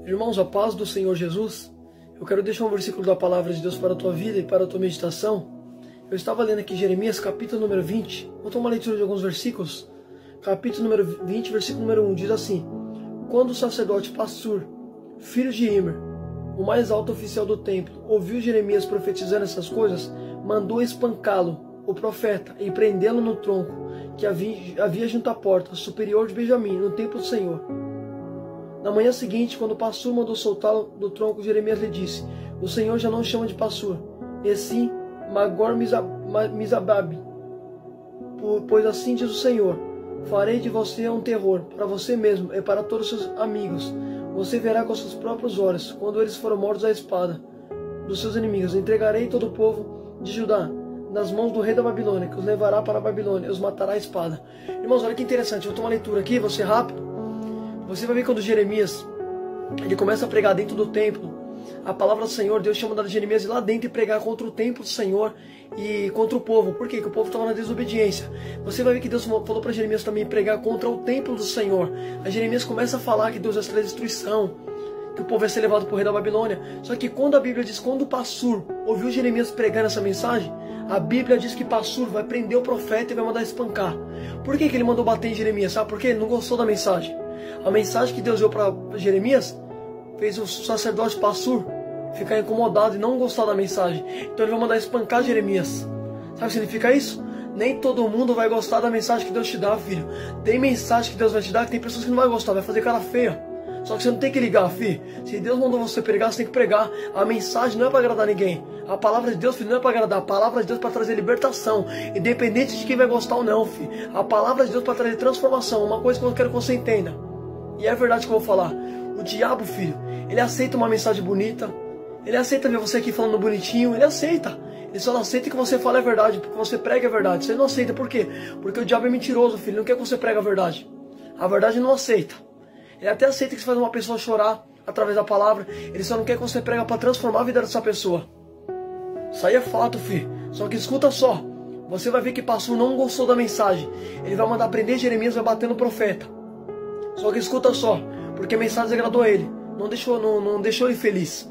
Irmãos, a paz do Senhor Jesus, eu quero deixar um versículo da palavra de Deus para a tua vida e para a tua meditação. Eu estava lendo aqui Jeremias, capítulo número 20, vou tomar uma leitura de alguns versículos. Capítulo número 20, versículo número 1, diz assim: Quando o sacerdote Passur, filho de Immer, o mais alto oficial do templo, ouviu Jeremias profetizando essas coisas, mandou espancá-lo, o profeta, e prendê-lo no tronco que havia junto à porta superior de Benjamim, no templo do Senhor. Na manhã seguinte, quando Passur mandou soltá-lo do tronco, Jeremias lhe disse: O Senhor já não chama de Passur, e sim Magor-Misababe, pois assim diz o Senhor: farei de você um terror para você mesmo e para todos os seus amigos. Você verá com seus próprios olhos, quando eles forem mortos à espada dos seus inimigos. Entregarei todo o povo de Judá nas mãos do rei da Babilônia, que os levará para a Babilônia e os matará à espada. Irmãos, olha que interessante, eu vou tomar uma leitura aqui, vou ser rápido. Você vai ver quando Jeremias ele começa a pregar dentro do templo, a palavra do Senhor, Deus tinha mandado Jeremias ir lá dentro e pregar contra o templo do Senhor e contra o povo. Por quê? Porque o povo estava na desobediência. Você vai ver que Deus falou para Jeremias também pregar contra o templo do Senhor. Aí Jeremias começa a falar que Deus vai trazer destruição, que o povo vai ser levado para o rei da Babilônia. Só que quando a Bíblia diz, quando Passur ouviu Jeremias pregando essa mensagem, a Bíblia diz que Passur vai prender o profeta e vai mandar espancar. Por que ele mandou bater em Jeremias? Sabe por quê? Ele não gostou da mensagem. A mensagem que Deus deu para Jeremias fez o sacerdote Passur ficar incomodado e não gostar da mensagem. Então ele vai mandar espancar Jeremias. Sabe o que significa isso? Nem todo mundo vai gostar da mensagem que Deus te dá, filho. Tem mensagem que Deus vai te dar que tem pessoas que não vão gostar, vai fazer cara feia. Só que você não tem que ligar, filho. Se Deus mandou você pregar, você tem que pregar. A mensagem não é para agradar ninguém. A palavra de Deus, filho, não é para agradar. A palavra de Deus é para trazer libertação. Independente de quem vai gostar ou não, filho. A palavra de Deus é para trazer transformação. Uma coisa que eu quero que você entenda. E é verdade que eu vou falar. O diabo, filho, ele aceita uma mensagem bonita. Ele aceita ver você aqui falando bonitinho. Ele aceita. Ele só não aceita que você fale a verdade, porque você prega a verdade. Você não aceita. Por quê? Porque o diabo é mentiroso, filho. Ele não quer que você pregue a verdade. A verdade não aceita. Ele até aceita que você faz uma pessoa chorar através da palavra. Ele só não quer que você prega para transformar a vida dessa pessoa. Isso aí é fato, filho. Só que escuta só. Você vai ver que Passur não gostou da mensagem. Ele vai mandar prender Jeremias e vai bater no profeta. Só que escuta só. Porque a mensagem agradou a ele. Não deixou ele feliz.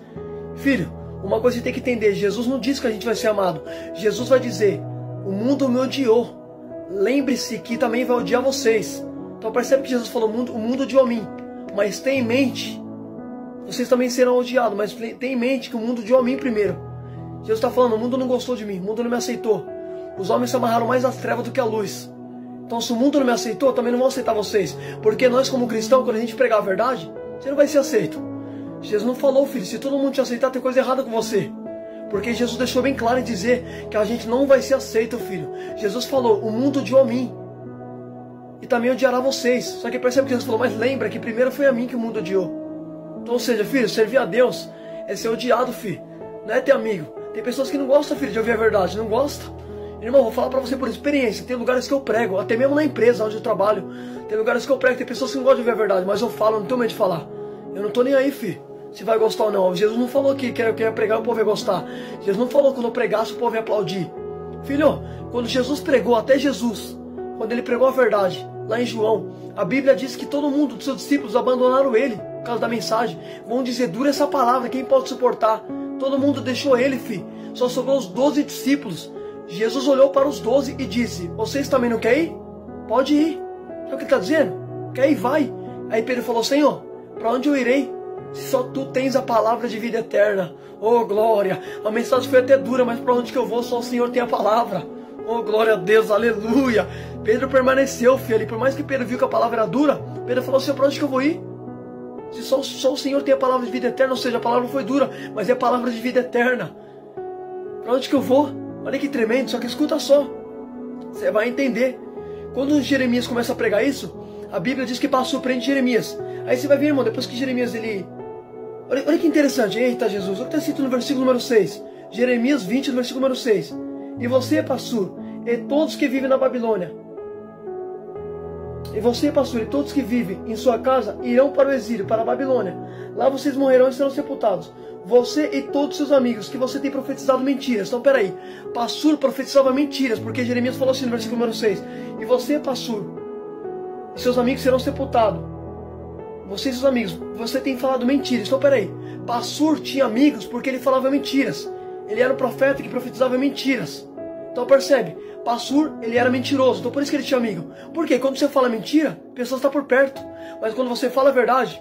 Filho, uma coisa que você tem que entender. Jesus não diz que a gente vai ser amado. Jesus vai dizer: o mundo me odiou. Lembre-se que também vai odiar vocês. Então percebe que Jesus falou: o mundo odiou a mim. Mas tenha em mente, vocês também serão odiados. Mas tenha em mente que o mundo odiou a mim primeiro. Jesus está falando: o mundo não gostou de mim. O mundo não me aceitou. Os homens se amarraram mais às trevas do que à luz. Então se o mundo não me aceitou, também não vão aceitar vocês. Porque nós como cristãos, quando a gente pregar a verdade, você não vai ser aceito. Jesus não falou, filho, se todo mundo te aceitar, tem coisa errada com você. Porque Jesus deixou bem claro em dizer que a gente não vai ser aceito, filho. Jesus falou: o mundo odiou a mim. E também odiará vocês. Só que percebe que Jesus falou: mas lembra que primeiro foi a mim que o mundo odiou. Então, ou seja, filho, servir a Deus é ser odiado, filho. Não é ter amigo. Tem pessoas que não gostam, filho, de ouvir a verdade. Não gostam. Irmão, vou falar pra você por experiência. Tem lugares que eu prego, até mesmo na empresa onde eu trabalho. Tem lugares que eu prego, tem pessoas que não gostam de ouvir a verdade. Mas eu falo, eu não tenho medo de falar. Eu não tô nem aí, filho, se vai gostar ou não. Jesus não falou que eu ia pregar e o povo ia gostar. Jesus não falou que quando eu pregasse o povo ia aplaudir. Filho, quando Jesus pregou, até Jesus, quando ele pregou a verdade, lá em João, a Bíblia diz que todo mundo, dos seus discípulos, abandonaram ele por causa da mensagem. Vão dizer: dura essa palavra, quem pode suportar? Todo mundo deixou ele, filho. Só sobrou os 12 discípulos. Jesus olhou para os 12 e disse: vocês também não querem ir? Pode ir. Sabe o que ele está dizendo? Quer ir? Vai. Aí Pedro falou: Senhor, para onde eu irei? Se só tu tens a palavra de vida eterna. Oh, glória. A mensagem foi até dura, mas para onde que eu vou? Só o Senhor tem a palavra. Oh, glória a Deus, aleluia. Pedro permaneceu, filho, ali. Por mais que Pedro viu que a palavra era dura, Pedro falou: Senhor, para onde que eu vou ir? Se só o Senhor tem a palavra de vida eterna, ou seja, a palavra foi dura, mas é a palavra de vida eterna. Para onde que eu vou? Olha que tremendo, só que escuta só. Você vai entender. Quando Jeremias começa a pregar isso, a Bíblia diz que Passur prende Jeremias. Aí você vai ver, irmão, depois que Jeremias ele... Olha que interessante. Eita Jesus, olha o que está escrito no versículo número 6. Jeremias 20, no versículo número 6. E você, Passur, e todos que vivem na Babilônia. E você, Passur, e todos que vivem em sua casa irão para o exílio, para a Babilônia. Lá vocês morrerão e serão sepultados. Você e todos seus amigos, que você tem profetizado mentiras. Então, peraí. Passur profetizava mentiras, porque Jeremias falou assim no versículo número 6. E você, Passur, e seus amigos serão sepultados. vocês e os amigos, você tem falado mentiras. Então peraí, Passur tinha amigos porque ele falava mentiras. Ele era um profeta que profetizava mentiras. Então percebe, Passur, ele era mentiroso, então por isso que ele tinha amigo. Porque quando você fala mentira, a pessoa está por perto. Mas quando você fala a verdade,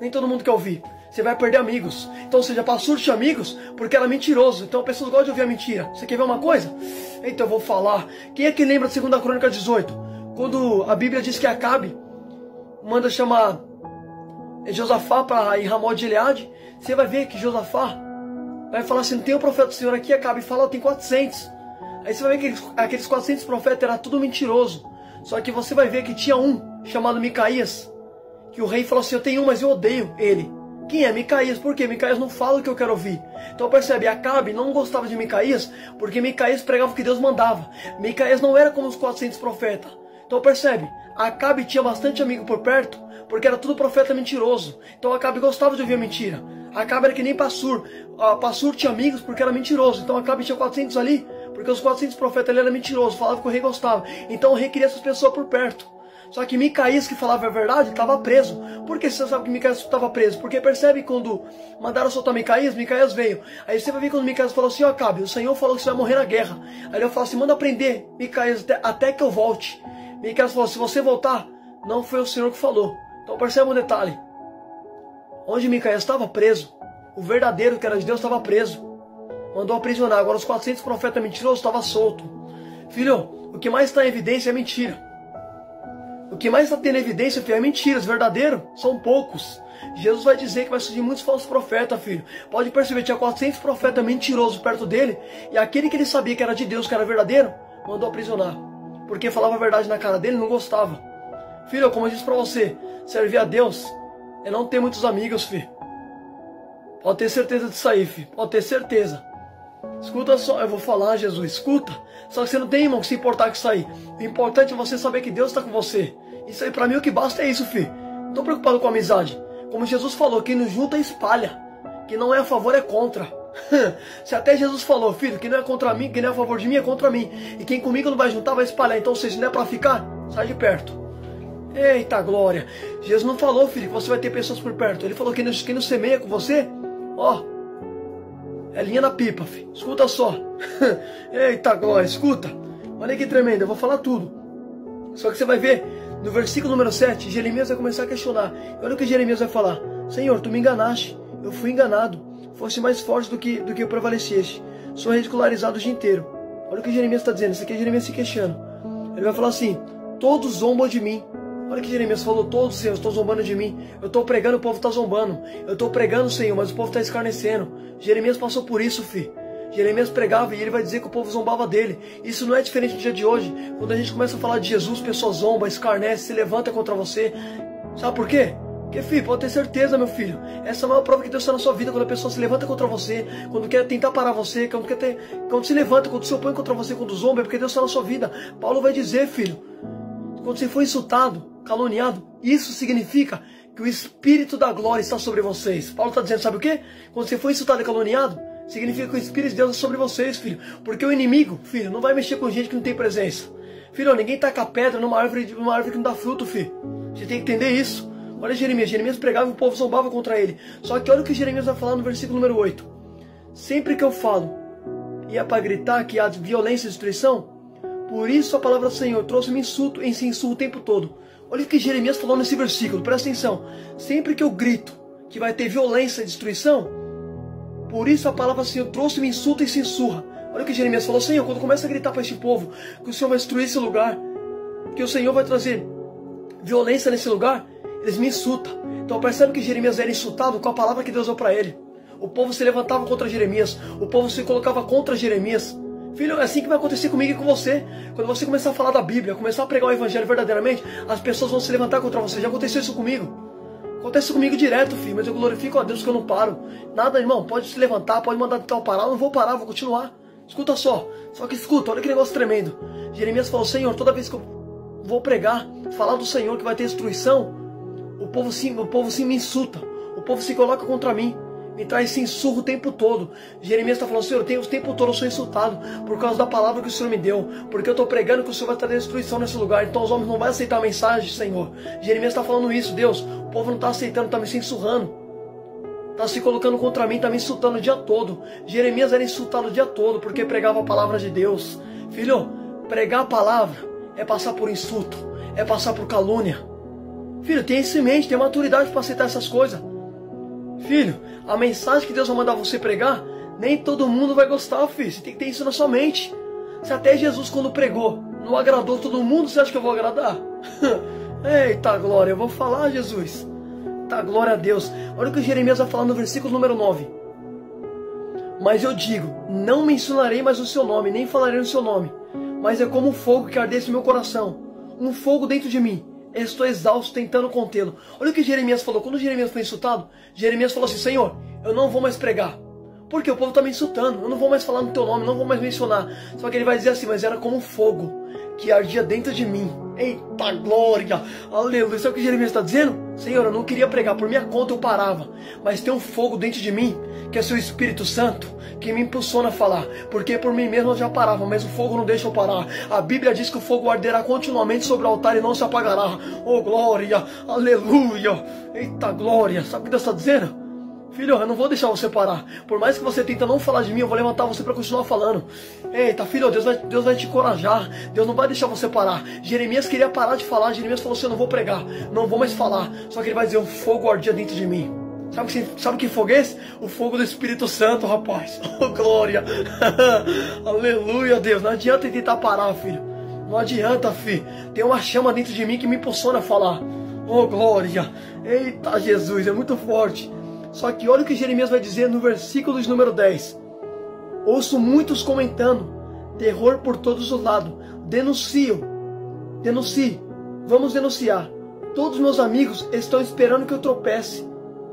nem todo mundo quer ouvir. Você vai perder amigos. Então, ou seja, Passur tinha amigos porque era mentiroso. Então, as pessoas gostam de ouvir a mentira. Você quer ver uma coisa? Então, eu vou falar. Quem é que lembra de 2 Crônica 18? Quando a Bíblia diz que Acabe manda chamar Josafá para ir Ramot de Gileade, você vai ver que Josafá vai falar assim, não tem um profeta do Senhor aqui, Acabe fala, tem 400. Aí você vai ver que aqueles 400 profetas era tudo mentiroso. Só que você vai ver que tinha um chamado Micaías, que o rei falou assim, eu tenho um, mas eu odeio ele. Quem é Micaías? Por quê? Micaías não fala o que eu quero ouvir. Então percebe, Acabe não gostava de Micaías, porque Micaías pregava o que Deus mandava. Micaías não era como os 400 profetas. Então percebe, Acabe tinha bastante amigo por perto, porque era tudo profeta mentiroso. Então Acabe gostava de ouvir a mentira. Acabe era que nem Passur. Passur tinha amigos porque era mentiroso. Então Acabe tinha 400 ali, porque os 400 profetas ali eram mentirosos, falavam que o rei gostava. Então o rei queria essas pessoas por perto. Só que Micaías, que falava a verdade, estava preso. Por que você sabe que Micaías estava preso? Porque percebe quando mandaram soltar Micaías, Micaías veio. Aí você vai ver quando Micaías falou assim, ó Acabe, o Senhor falou que você vai morrer na guerra. Aí ele falou assim, manda prender Micaías até que eu volte. Micaías falou, se você voltar, não foi o Senhor que falou. Então percebe um detalhe. Onde Micaías estava preso, o verdadeiro que era de Deus estava preso. Mandou aprisionar. Agora os 400 profetas mentirosos estavam soltos. Filho, o que mais está em evidência é mentira. O que mais está tendo evidência, filho, é mentiras. Verdadeiro são poucos. Jesus vai dizer que vai surgir muitos falsos profetas, filho. Pode perceber, tinha 400 profetas mentirosos perto dele. E aquele que ele sabia que era de Deus, que era verdadeiro, mandou aprisionar. Porque falava a verdade na cara dele, não gostava. Filho, como eu disse para você, servir a Deus é não ter muitos amigos, filho. Pode ter certeza disso aí, filho. Pode ter certeza. Escuta só, eu vou falar, Jesus, escuta. Só que você não tem, irmão, que se importar com isso aí. O importante é você saber que Deus está com você. Isso aí, pra mim, o que basta é isso, filho. Não tô preocupado com a amizade. Como Jesus falou, quem nos junta espalha. Quem não é a favor é contra. Se até Jesus falou, filho, quem não é contra mim, quem não é a favor de mim é contra mim. E quem comigo não vai juntar, vai espalhar. Então, se não é pra ficar, sai de perto. Eita glória. Jesus não falou, filho, que você vai ter pessoas por perto. Ele falou que quem não semeia com você, ó, é linha na pipa, filho. Escuta só. Eita glória, escuta. Olha que tremendo, eu vou falar tudo. Só que você vai ver, no versículo número 7, Jeremias vai começar a questionar. Olha o que Jeremias vai falar. Senhor, tu me enganaste. Eu fui enganado. Fosse mais forte do que eu prevaleceste. Sou ridicularizado o dia inteiro. Olha o que Jeremias está dizendo. Isso aqui é Jeremias se queixando. Ele vai falar assim, todos zombam de mim. Olha que Jeremias falou, todos, Senhor, estão zombando de mim. Eu estou pregando, o povo está zombando. Eu estou pregando, Senhor, mas o povo está escarnecendo. Jeremias passou por isso, filho. Jeremias pregava e ele vai dizer que o povo zombava dele. Isso não é diferente do dia de hoje. Quando a gente começa a falar de Jesus, pessoas zombam, escarnecem, se levanta contra você. Sabe por quê? Porque, filho, pode ter certeza, meu filho. Essa é a maior prova que Deus está na sua vida. Quando a pessoa se levanta contra você, quando quer tentar parar você, quando se levanta, quando se opõe contra você, quando zomba, é porque Deus está na sua vida. Paulo vai dizer, filho, quando você for insultado, caluniado, isso significa que o Espírito da glória está sobre vocês. Paulo está dizendo, sabe o quê? Quando você for insultado e caluniado, significa que o Espírito de Deus é sobre vocês, filho. Porque o inimigo, filho, não vai mexer com gente que não tem presença. Filho, ninguém taca pedra numa árvore que não dá fruto, filho. Você tem que entender isso. Olha Jeremias, Jeremias pregava e o povo zombava contra ele. Só que olha o que Jeremias vai falar no versículo número 8. Sempre que eu falo, e é para gritar que há violência e destruição, por isso a palavra do Senhor trouxe-me insulto em insulto o tempo todo. Olha o que Jeremias falou nesse versículo, presta atenção. Sempre que eu grito que vai ter violência e destruição, por isso a palavra do Senhor trouxe-me insulto e sussurra. Olha o que Jeremias falou, Senhor, quando começa a gritar para este povo que o Senhor vai destruir esse lugar, que o Senhor vai trazer violência nesse lugar, eles me insultam. Então percebe que Jeremias era insultado com a palavra que Deus deu para ele. O povo se levantava contra Jeremias, o povo se colocava contra Jeremias. Filho, é assim que vai acontecer comigo e com você. Quando você começar a falar da Bíblia, começar a pregar o Evangelho verdadeiramente, as pessoas vão se levantar contra você. Já aconteceu isso comigo. Acontece comigo direto, filho, mas eu glorifico a Deus que eu não paro. Nada, irmão, pode se levantar, pode mandar tentar parar, eu não vou parar, vou continuar. Escuta só, que escuta, olha que negócio tremendo. Jeremias falou, Senhor, toda vez que eu vou pregar, falar do Senhor que vai ter destruição, o povo sim me insulta, o povo se coloca contra mim. me traz esse insurro o tempo todo. Jeremias está falando, Senhor, o tempo todo eu sou insultado por causa da palavra que o Senhor me deu, porque eu estou pregando que o Senhor vai trazer destruição nesse lugar, então os homens não vão aceitar a mensagem, Senhor. Jeremias está falando isso, Deus, o povo não está aceitando, está me se insurrando, está se colocando contra mim, está me insultando o dia todo. Jeremias era insultado o dia todo, porque pregava a palavra de Deus. Filho, pregar a palavra é passar por insulto, é passar por calúnia. Filho, tenha isso em mente, tenha maturidade para aceitar essas coisas. Filho, a mensagem que Deus vai mandar você pregar, nem todo mundo vai gostar, filho. Você tem que ter isso na sua mente. Se até Jesus, quando pregou, não agradou todo mundo, você acha que eu vou agradar? Eita glória, eu vou falar, Jesus. Tá, glória a Deus. Olha o que Jeremias vai falar no versículo número 9. Mas eu digo, não mencionarei mais o seu nome, nem falarei no seu nome. Mas é como um fogo que ardesse no meu coração, um fogo dentro de mim. Estou exausto tentando contê-lo. Olha o que Jeremias falou. Quando Jeremias foi insultado, Jeremias falou assim, Senhor, eu não vou mais pregar, porque o povo está me insultando, eu não vou mais falar no teu nome, não vou mais mencionar. Só que ele vai dizer assim, mas era como um fogo que ardia dentro de mim. Eita glória, aleluia. Sabe o que Jeremias está dizendo? Senhor, eu não queria pregar, por minha conta eu parava, mas tem um fogo dentro de mim, que é seu Espírito Santo, que me impulsiona a falar, porque por mim mesmo eu já parava, mas o fogo não deixa eu parar. A Bíblia diz que o fogo arderá continuamente sobre o altar e não se apagará. Oh glória, aleluia, eita glória. Sabe o que Deus está dizendo? Filho, eu não vou deixar você parar. Por mais que você tenta não falar de mim, eu vou levantar você para continuar falando. Eita, filho, Deus vai te encorajar. Deus não vai deixar você parar. Jeremias queria parar de falar. Jeremias falou assim, eu não vou pregar, não vou mais falar. Só que ele vai dizer, o fogo ardia dentro de mim. Sabe que fogo é esse? O fogo do Espírito Santo, rapaz. Oh, glória. Aleluia, Deus. Não adianta tentar parar, filho. Não adianta, filho. Tem uma chama dentro de mim que me impulsiona a falar. Oh, glória. Eita, Jesus, é muito forte. Só que olha o que Jeremias vai dizer no versículo de número 10. Ouço muitos comentando, terror por todos os lados. Denuncie, vamos denunciar. Todos meus amigos estão esperando que eu tropece.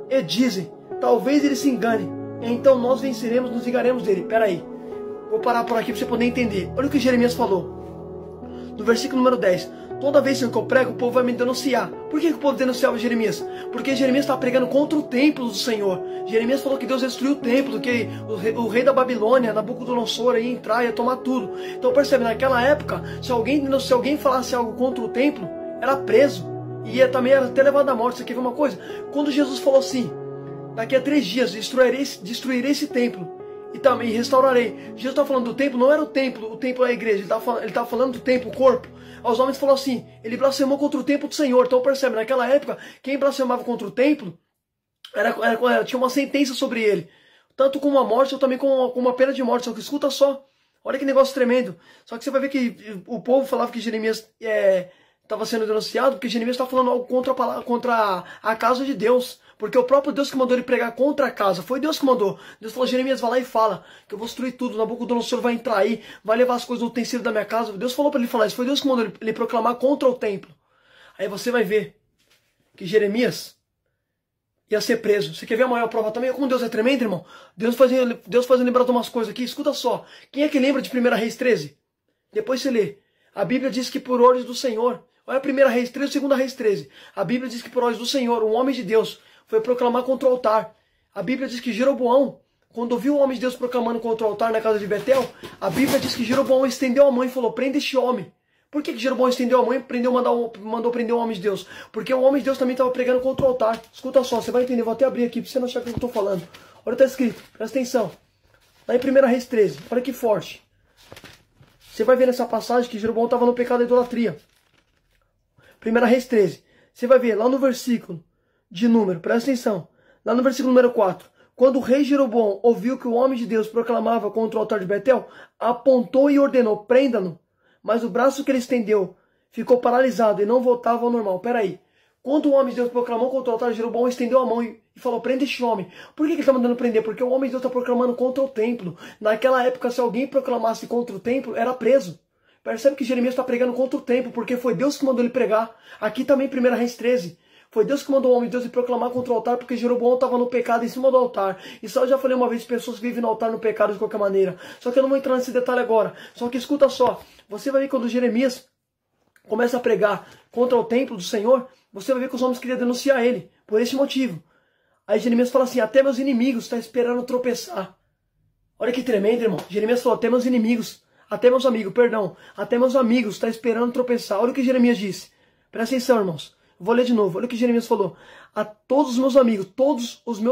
E dizem, talvez ele se engane. Então nós venceremos, nos vingaremos dele. Peraí, vou parar por aqui para você poder entender. Olha o que Jeremias falou. No versículo número 10. Toda vez que eu prego, o povo vai me denunciar. Por que o povo denunciava Jeremias? Porque Jeremias estava pregando contra o templo do Senhor. Jeremias falou que Deus destruiu o templo, que o rei da Babilônia, Nabucodonosor, ia entrar e ia tomar tudo. Então percebe, naquela época, se alguém falasse algo contra o templo, era preso. E também era até levado à morte. Você quer ver uma coisa? Quando Jesus falou assim, daqui a 3 dias destruirei esse templo e também restaurarei. Jesus estava falando do templo, não era o templo é a igreja. Ele estava falando do templo, o corpo. Os homens falaram assim, ele blasfemou contra o templo do Senhor. Então percebe, naquela época, quem blasfemava contra o templo, tinha uma sentença sobre ele. Tanto com uma morte, ou também com uma pena de morte. Só que escuta só, olha que negócio tremendo. Só que você vai ver que o povo falava que Jeremias estava sendo denunciado, porque Jeremias estava falando algo contra a casa de Deus. Porque o próprio Deus que mandou ele pregar contra a casa, foi Deus que mandou. Deus falou, Jeremias, vai lá e fala, que eu vou destruir tudo, Nabucodonosor vai entrar aí, vai levar as coisas do utensílio da minha casa. Deus falou para ele falar isso, foi Deus que mandou ele proclamar contra o templo. Aí você vai ver que Jeremias ia ser preso. Você quer ver a maior prova também? Como Deus é tremendo, irmão? Deus faz lembrar de umas coisas aqui, escuta só. Quem é que lembra de 1 Reis 13? Depois você lê. A Bíblia diz que por ordens do Senhor, olha 1 Reis 13 e 2 Reis 13. A Bíblia diz que por ordens do Senhor, um homem de Deus, foi proclamar contra o altar. A Bíblia diz que Jeroboão, quando ouviu o homem de Deus proclamando contra o altar na casa de Betel, a Bíblia diz que Jeroboão estendeu a mão e falou, prenda este homem. Por que Jeroboão estendeu a mão e mandou prender o homem de Deus? Porque o homem de Deus também estava pregando contra o altar. Escuta só, você vai entender, vou até abrir aqui para você não achar que eu estou falando. Olha o que está escrito, presta atenção. Lá em 1 Reis 13, olha que forte. Você vai ver nessa passagem que Jeroboão estava no pecado da idolatria. 1 Reis 13, você vai ver lá no versículo de número, presta atenção, lá no versículo número 4, quando o rei Jeroboão ouviu que o homem de Deus proclamava contra o altar de Betel, apontou e ordenou, prenda-no, mas o braço que ele estendeu ficou paralisado e não voltava ao normal. Peraí, quando o homem de Deus proclamou contra o altar, Jeroboão estendeu a mão e falou, prenda este homem. Por que ele está mandando prender? Porque o homem de Deus está proclamando contra o templo. Naquela época, se alguém proclamasse contra o templo, era preso. Percebe que Jeremias está pregando contra o templo, porque foi Deus que mandou ele pregar. Aqui também 1 Reis 13. Foi Deus que mandou o homem de Deus ir proclamar contra o altar, porque Jeroboão estava no pecado em cima do altar. Isso eu já falei uma vez de pessoas que vivem no altar no pecado de qualquer maneira. Só que eu não vou entrar nesse detalhe agora. Só que escuta só. Você vai ver quando Jeremias começa a pregar contra o templo do Senhor, você vai ver que os homens queriam denunciar ele. Por esse motivo. Aí Jeremias fala assim, até meus inimigos estão esperando tropeçar. Olha que tremendo, irmão. Jeremias falou, até meus inimigos, até meus amigos, perdão, até meus amigos estão esperando tropeçar. Olha o que Jeremias disse. Presta atenção, irmãos. Vou ler de novo. Olha o que Jeremias falou. A todos os meus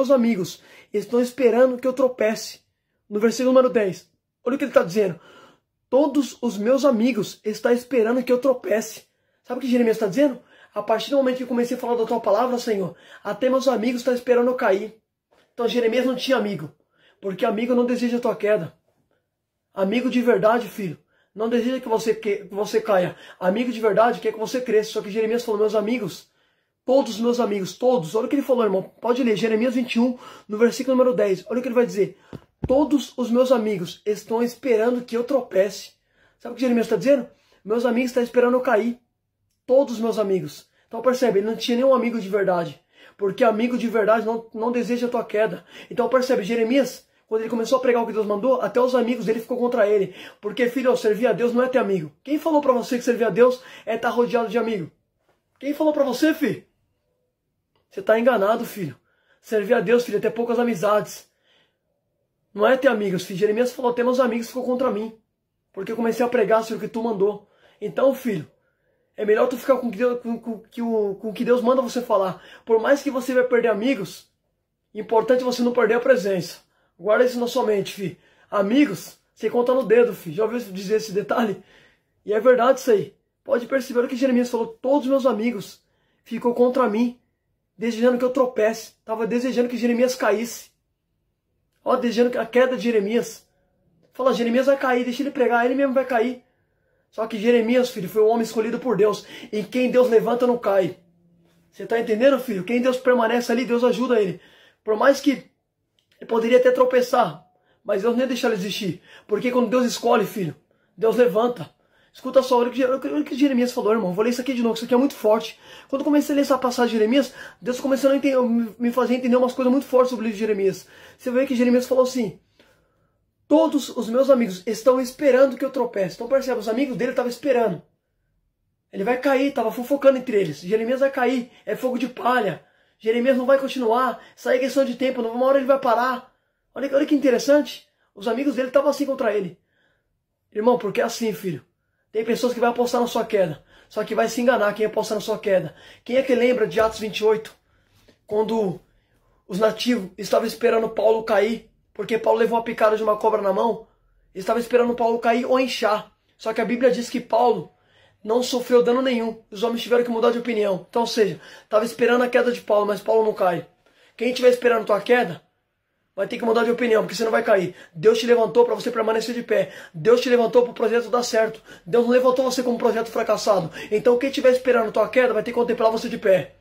amigos estão esperando que eu tropece. No versículo número 10. Olha o que ele está dizendo. Todos os meus amigos estão esperando que eu tropece. Sabe o que Jeremias está dizendo? A partir do momento que eu comecei a falar da tua palavra, Senhor, até meus amigos estão esperando eu cair. Então Jeremias não tinha amigo. Porque amigo não deseja a tua queda. Amigo de verdade, filho, não deseja que você caia. Amigo de verdade quer que você cresça. Só que Jeremias falou, meus amigos, todos os meus amigos, todos. Olha o que ele falou, irmão. Pode ler, Jeremias 21, no versículo número 10. Olha o que ele vai dizer. Todos os meus amigos estão esperando que eu tropece. Sabe o que Jeremias está dizendo? Meus amigos estão esperando eu cair. Todos os meus amigos. Então percebe, ele não tinha nenhum amigo de verdade. Porque amigo de verdade não deseja a tua queda. Então percebe, Jeremias, quando ele começou a pregar o que Deus mandou, até os amigos dele ficou contra ele. Porque, filho, servir a Deus não é ter amigo. Quem falou pra você que servir a Deus é estar rodeado de amigo? Quem falou pra você, filho? Você tá enganado, filho. Servir a Deus, filho, é ter poucas amizades. Não é ter amigos, filho. Jeremias falou, até meus amigos ficou contra mim. Porque eu comecei a pregar sobre o que tu mandou. Então, filho, é melhor tu ficar com o que Deus manda você falar. Por mais que você vai perder amigos, importante você não perder a presença. Guarda isso na sua mente, filho. Amigos, você conta no dedo, filho. Já ouviu dizer esse detalhe? E é verdade isso aí. Pode perceber o que Jeremias falou. Todos os meus amigos ficou contra mim, desejando que eu tropece. Estava desejando que Jeremias caísse. Ó, desejando a queda de Jeremias. Fala, Jeremias vai cair, deixa ele pregar, ele mesmo vai cair. Só que Jeremias, filho, foi o homem escolhido por Deus. E quem Deus levanta não cai. Você está entendendo, filho? Quem Deus permanece ali, Deus ajuda ele. Por mais que ele poderia até tropeçar, mas Deus não ia deixar ele existir. Porque quando Deus escolhe, filho, Deus levanta. Escuta só, olha o que Jeremias falou, irmão. Vou ler isso aqui de novo, isso aqui é muito forte. Quando eu comecei a ler essa passagem de Jeremias, Deus começou a me fazer entender umas coisas muito fortes sobre o livro de Jeremias. Você vê que Jeremias falou assim, todos os meus amigos estão esperando que eu tropece. Então percebe, os amigos dele estavam esperando. Ele vai cair, estava fofocando entre eles. Jeremias vai cair, é fogo de palha. Jeremias não vai continuar, isso aí é questão de tempo, uma hora ele vai parar. Olha que interessante, os amigos dele estavam assim contra ele. Irmão, porque é assim, filho. Tem pessoas que vão apostar na sua queda, só que vai se enganar quem aposta na sua queda. Quem é que lembra de Atos 28? Quando os nativos estavam esperando Paulo cair, porque Paulo levou uma picada de uma cobra na mão, eles estavam esperando Paulo cair ou inchar. Só que a Bíblia diz que Paulo não sofreu dano nenhum. Os homens tiveram que mudar de opinião. Então, ou seja, estava esperando a queda de Paulo, mas Paulo não cai. Quem estiver esperando a tua queda, vai ter que mudar de opinião, porque você não vai cair. Deus te levantou para você permanecer de pé. Deus te levantou para o projeto dar certo. Deus não levantou você como um projeto fracassado. Então, quem estiver esperando a tua queda, vai ter que contemplar você de pé.